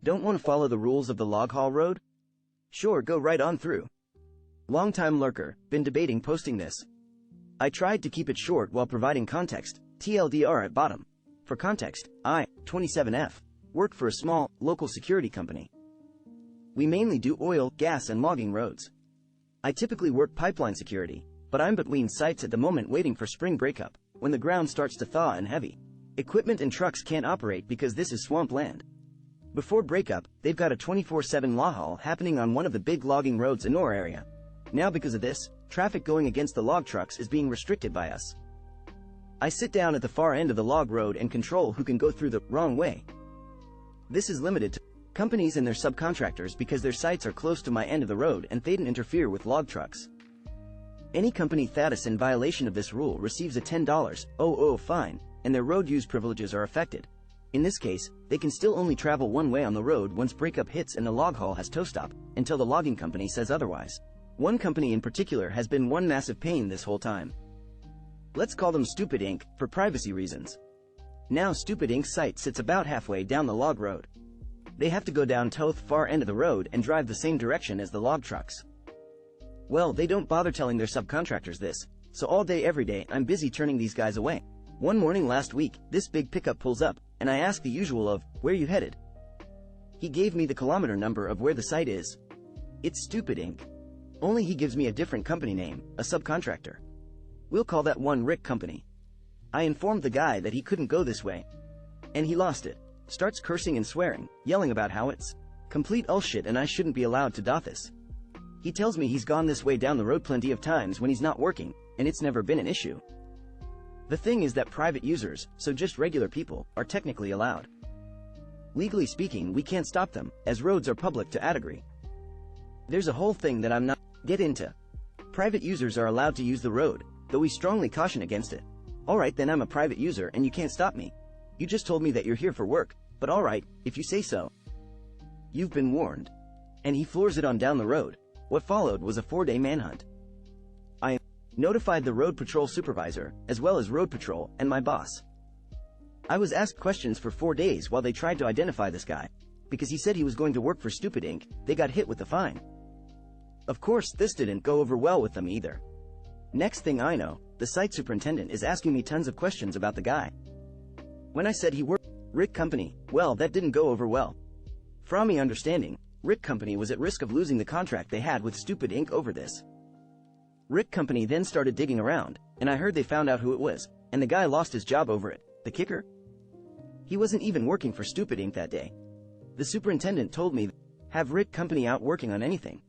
Don't want to follow the rules of the log haul road? Sure, go right on through. Long-time lurker, been debating posting this. I tried to keep it short while providing context, TLDR at bottom. For context, I, 27F, work for a small, local security company. We mainly do oil, gas and logging roads. I typically work pipeline security, but I'm between sites at the moment waiting for spring breakup, when the ground starts to thaw and heavy. Equipment and trucks can't operate because this is swamp land. Before breakup, they've got a 24/7 log haul happening on one of the big logging roads in our area. Now because of this, traffic going against the log trucks is being restricted by us. I sit down at the far end of the log road and control who can go through the wrong way. This is limited to companies and their subcontractors because their sites are close to my end of the road and they don't interfere with log trucks. Any company that's in violation of this rule receives a $10 fine, and their road use privileges are affected. In this case, they can still only travel one way on the road once breakup hits and the log haul has tow stop, until the logging company says otherwise. One company in particular has been one massive pain this whole time. Let's call them Stupid Inc. for privacy reasons. Now Stupid Inc.'s site sits about halfway down the log road. They have to go down to the far end of the road and drive the same direction as the log trucks. Well, they don't bother telling their subcontractors this, so all day every day I'm busy turning these guys away. One morning last week, this big pickup pulls up, and I ask the usual of, "Where you headed?" He gave me the kilometer number of where the site is. It's Stupid Inc. Only he gives me a different company name, a subcontractor. We'll call that one Rick Company. I informed the guy that he couldn't go this way. And he lost it. Starts cursing and swearing, yelling about how it's complete bullshit and I shouldn't be allowed to do this. He tells me he's gone this way down the road plenty of times when he's not working, and it's never been an issue. The thing is that private users, so just regular people, are technically allowed. Legally speaking, we can't stop them, as roads are public to a degree. There's a whole thing that I'm not get into. Private users are allowed to use the road, though we strongly caution against it. Alright, then I'm a private user and you can't stop me. You just told me that you're here for work, but alright, if you say so. You've been warned. And he floors it on down the road. What followed was a 4-day manhunt. I notified the road patrol supervisor, as well as road patrol, and my boss. I was asked questions for 4 days while they tried to identify this guy. Because he said he was going to work for Stupid Inc., they got hit with the fine. Of course, this didn't go over well with them either. Next thing I know, the site superintendent is asking me tons of questions about the guy. When I said he worked Rick Company, well, that didn't go over well. From my understanding, Rick Company was at risk of losing the contract they had with Stupid Inc. over this. Rick Company then started digging around, and I heard they found out who it was, and the guy lost his job over it. The kicker? He wasn't even working for Stupid Inc. that day. The superintendent told me, have Rick Company out working on anything.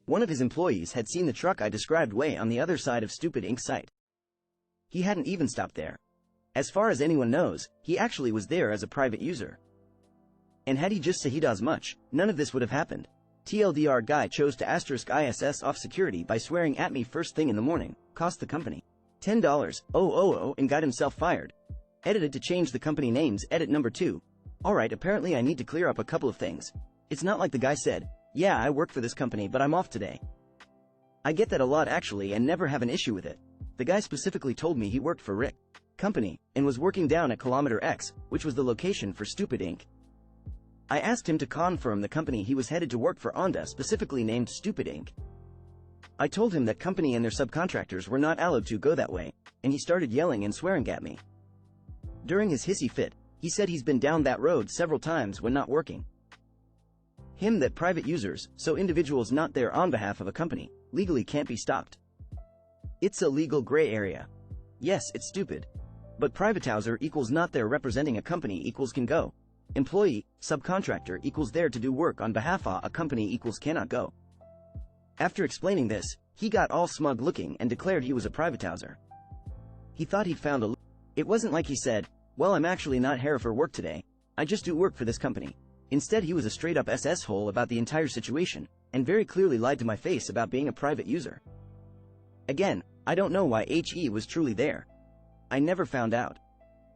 One of his employees had seen the truck I described way on the other side of Stupid Inc.'s site. He hadn't even stopped there. As far as anyone knows, he actually was there as a private user. And had he just said he does much, none of this would have happened. TLDR guy chose to *ISS off security by swearing at me first thing in the morning, cost the company $10 and got himself fired. Edited to change the company names, edit number 2. Alright, apparently I need to clear up a couple of things. It's not like the guy said, yeah, I work for this company but I'm off today. I get that a lot actually and never have an issue with it. The guy specifically told me he worked for Rick Company, and was working down at kilometer X, which was the location for Stupid Inc. I asked him to confirm the company he was headed to work for specifically named Stupid Inc. I told him that company and their subcontractors were not allowed to go that way, and he started yelling and swearing at me. During his hissy fit, he said he's been down that road several times when not working. Him that private users, so individuals not there on behalf of a company, legally can't be stopped. It's a legal gray area. Yes, it's stupid. But privatizer equals not there representing a company equals can go. Employee, subcontractor equals there to do work on behalf of a company equals cannot go. After explaining this, he got all smug looking and declared he was a privatizer. He thought he'd found a It wasn't like he said, well, I'm actually not here for work today, I just do work for this company. Instead he was a straight up SS hole about the entire situation, and very clearly lied to my face about being a private user. Again, I don't know why he was truly there. I never found out.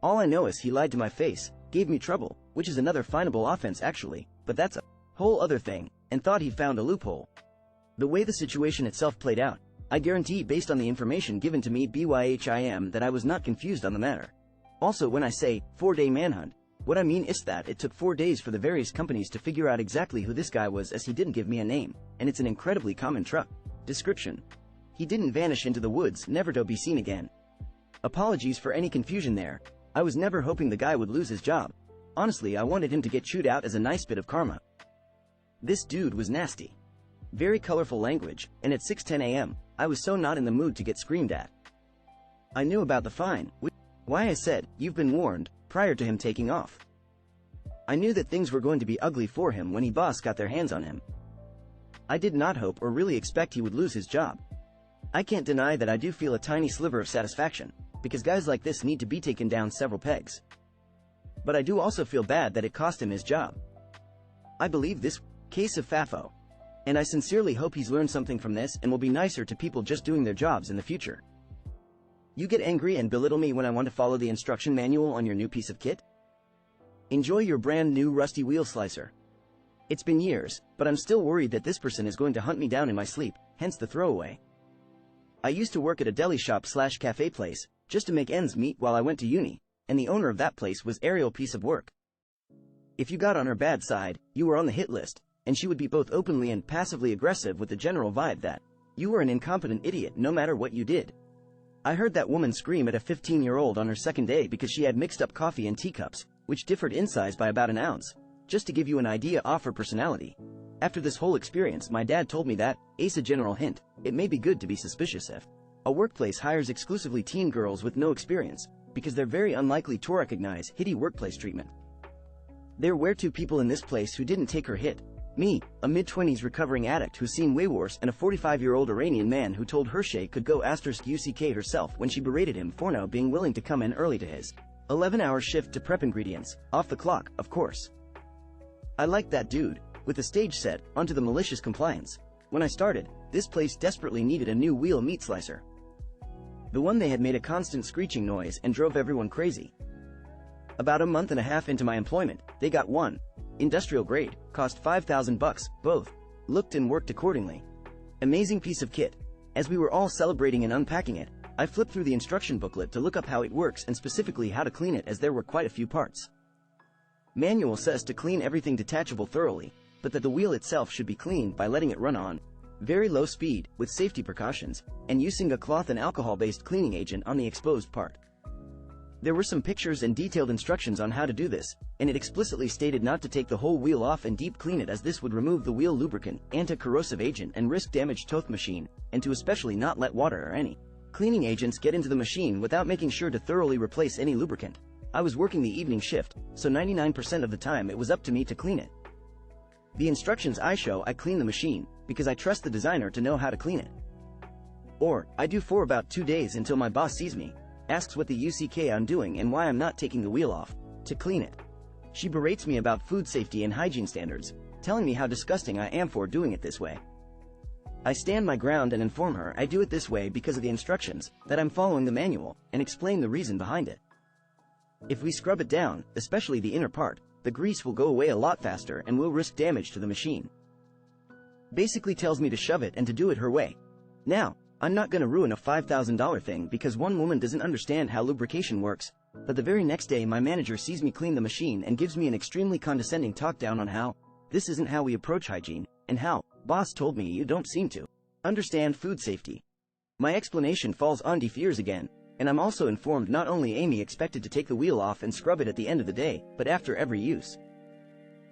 All I know is he lied to my face, gave me trouble, which is another finable offense actually, but that's a whole other thing, and thought he'd found a loophole. The way the situation itself played out, I guarantee based on the information given to me BYHIM that I was not confused on the matter. Also when I say 4-day manhunt, What I mean is that it took 4 days for the various companies to figure out exactly who this guy was, as he didn't give me a name, and it's an incredibly common truck. Description: he didn't vanish into the woods, never to be seen again. Apologies for any confusion there. I was never hoping the guy would lose his job. Honestly, I wanted him to get chewed out as a nice bit of karma. This dude was nasty. Very colorful language, and at 6:10 a.m., I was so not in the mood to get screamed at. I knew about the fine, why I said, "You've been warned," prior to him taking off. I knew that things were going to be ugly for him when boss got their hands on him. I did not hope or really expect he would lose his job. I can't deny that I do feel a tiny sliver of satisfaction, because guys like this need to be taken down several pegs. But I do also feel bad that it cost him his job. I believe this case of FAFO. And I sincerely hope he's learned something from this and will be nicer to people just doing their jobs in the future. You get angry and belittle me when I want to follow the instruction manual on your new piece of kit? Enjoy your brand new rusty wheel slicer. It's been years, but I'm still worried that this person is going to hunt me down in my sleep, hence the throwaway. I used to work at a deli shop/cafe place, just to make ends meet while I went to uni, and the owner of that place was Ariel piece of work. If you got on her bad side, you were on the hit list, and she would be both openly and passively aggressive with the general vibe that you were an incompetent idiot no matter what you did. I heard that woman scream at a 15-year-old on her second day because she had mixed up coffee and teacups, which differed in size by about an ounce, just to give you an idea of her personality. After this whole experience, my dad told me that, as a general hint, it may be good to be suspicious if a workplace hires exclusively teen girls with no experience, because they're very unlikely to recognize hitty workplace treatment. There were 2 people in this place who didn't take her hit. Me, a mid-20s recovering addict who's seen way worse, and a 45-year-old Iranian man who told her she could go *UCK herself when she berated him for now being willing to come in early to his 11-hour shift to prep ingredients, off the clock, of course. I liked that dude. With the stage set, onto the malicious compliance. When I started, this place desperately needed a new wheel meat slicer. The one they had made a constant screeching noise and drove everyone crazy. About a month and a half into my employment, they got one. Industrial grade, cost $5,000, both. Looked and worked accordingly. Amazing piece of kit. As we were all celebrating and unpacking it, I flipped through the instruction booklet to look up how it works and specifically how to clean it, as there were quite a few parts. Manual says to clean everything detachable thoroughly, but that the wheel itself should be cleaned by letting it run on very low speed, with safety precautions, and using a cloth and alcohol-based cleaning agent on the exposed part. There were some pictures and detailed instructions on how to do this, and it explicitly stated not to take the whole wheel off and deep clean it, as this would remove the wheel lubricant, anti-corrosive agent, and risk damage to the machine, and to especially not let water or any cleaning agents get into the machine without making sure to thoroughly replace any lubricant. I was working the evening shift, so 99% of the time it was up to me to clean it. The instructions I clean the machine, because I trust the designer to know how to clean it. Or, I do for about 2 days until my boss sees me, asks what the UCK I'm doing and why I'm not taking the wheel off to clean it. She berates me about food safety and hygiene standards, telling me how disgusting I am for doing it this way. I stand my ground and inform her I do it this way because of the instructions, that I'm following the manual, and explain the reason behind it. If we scrub it down, especially the inner part, the grease will go away a lot faster and will risk damage to the machine. Basically tells me to shove it and to do it her way. Now, I'm not gonna ruin a $5,000 thing because one woman doesn't understand how lubrication works, but the very next day my manager sees me clean the machine and gives me an extremely condescending talk down on how this isn't how we approach hygiene, and how boss told me you don't seem to understand food safety. My explanation falls on deaf ears again, and I'm also informed not only Amy expected to take the wheel off and scrub it at the end of the day, but after every use.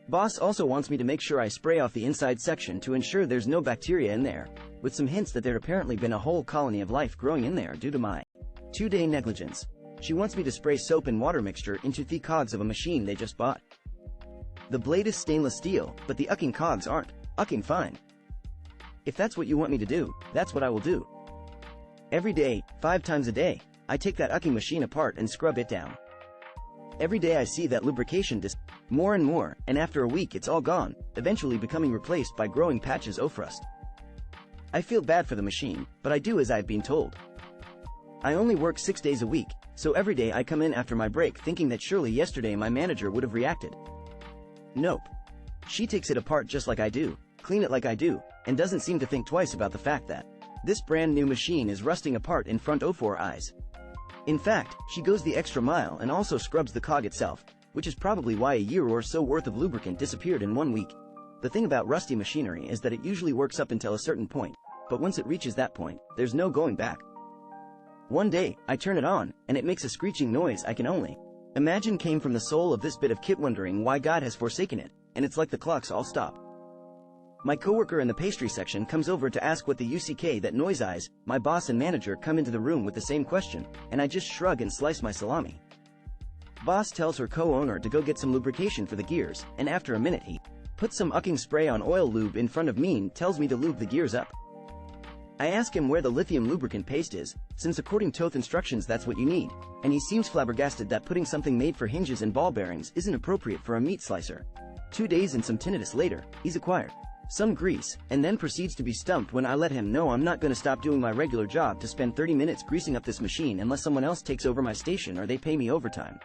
Boss also wants me to make sure I spray off the inside section to ensure there's no bacteria in there, with some hints that there'd apparently been a whole colony of life growing in there due to my 2-day negligence. She wants me to spray soap and water mixture into the cogs of a machine they just bought. The blade is stainless steel, but the ucking cogs aren't ucking fine. If that's what you want me to do, that's what I will do. Every day, 5 times a day, I take that ucking machine apart and scrub it down. Every day I see that lubrication more and more, and after a week it's all gone, eventually becoming replaced by growing patches of rust. I feel bad for the machine, but I do as I've been told. I only work 6 days a week, so every day I come in after my break thinking that surely yesterday my manager would have reacted. Nope. She takes it apart just like I do, clean it like I do, and doesn't seem to think twice about the fact that this brand new machine is rusting apart in front of 4 eyes. In fact, she goes the extra mile and also scrubs the cog itself, which is probably why a year or so worth of lubricant disappeared in 1 week. The thing about rusty machinery is that it usually works up until a certain point, but once it reaches that point, there's no going back. One day, I turn it on, and it makes a screeching noise I can only imagine came from the soul of this bit of kit wondering why God has forsaken it, and it's like the clocks all stop. My coworker in the pastry section comes over to ask what the UCK that noise is. My boss and manager come into the room with the same question, and I just shrug and slice my salami. Boss tells her co-owner to go get some lubrication for the gears, and after a minute he puts some ucking spray on oil lube in front of me and tells me to lube the gears up. I ask him where the lithium lubricant paste is, since according to instructions that's what you need, and he seems flabbergasted that putting something made for hinges and ball bearings isn't appropriate for a meat slicer. 2 days and some tinnitus later, he's acquired some grease, and then proceeds to be stumped when I let him know I'm not going to stop doing my regular job to spend 30 minutes greasing up this machine unless someone else takes over my station or they pay me overtime.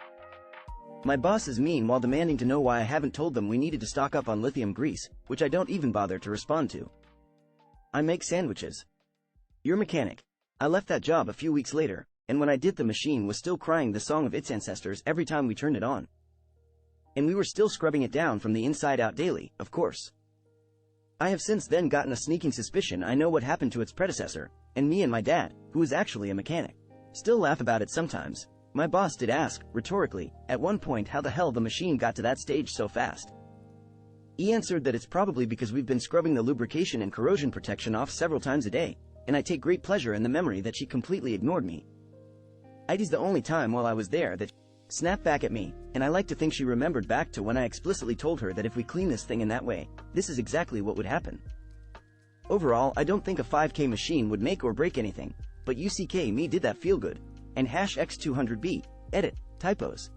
My boss is mean while demanding to know why I haven't told them we needed to stock up on lithium grease, which I don't even bother to respond to. I make sandwiches. Your mechanic. I left that job a few weeks later, and when I did the machine was still crying the song of its ancestors every time we turned it on. And we were still scrubbing it down from the inside out daily, of course. I have since then gotten a sneaking suspicion I know what happened to its predecessor, and me and my dad, who is actually a mechanic, still laugh about it sometimes. My boss did ask, rhetorically, at one point how the hell the machine got to that stage so fast. He answered that it's probably because we've been scrubbing the lubrication and corrosion protection off several times a day, and I take great pleasure in the memory that she completely ignored me. It's the only time while I was there that she snapped back at me, and I like to think she remembered back to when I explicitly told her that if we clean this thing in that way, this is exactly what would happen. Overall, I don't think a 5K machine would make or break anything, but UCK me did that feel good. And #X200B, edit, typos.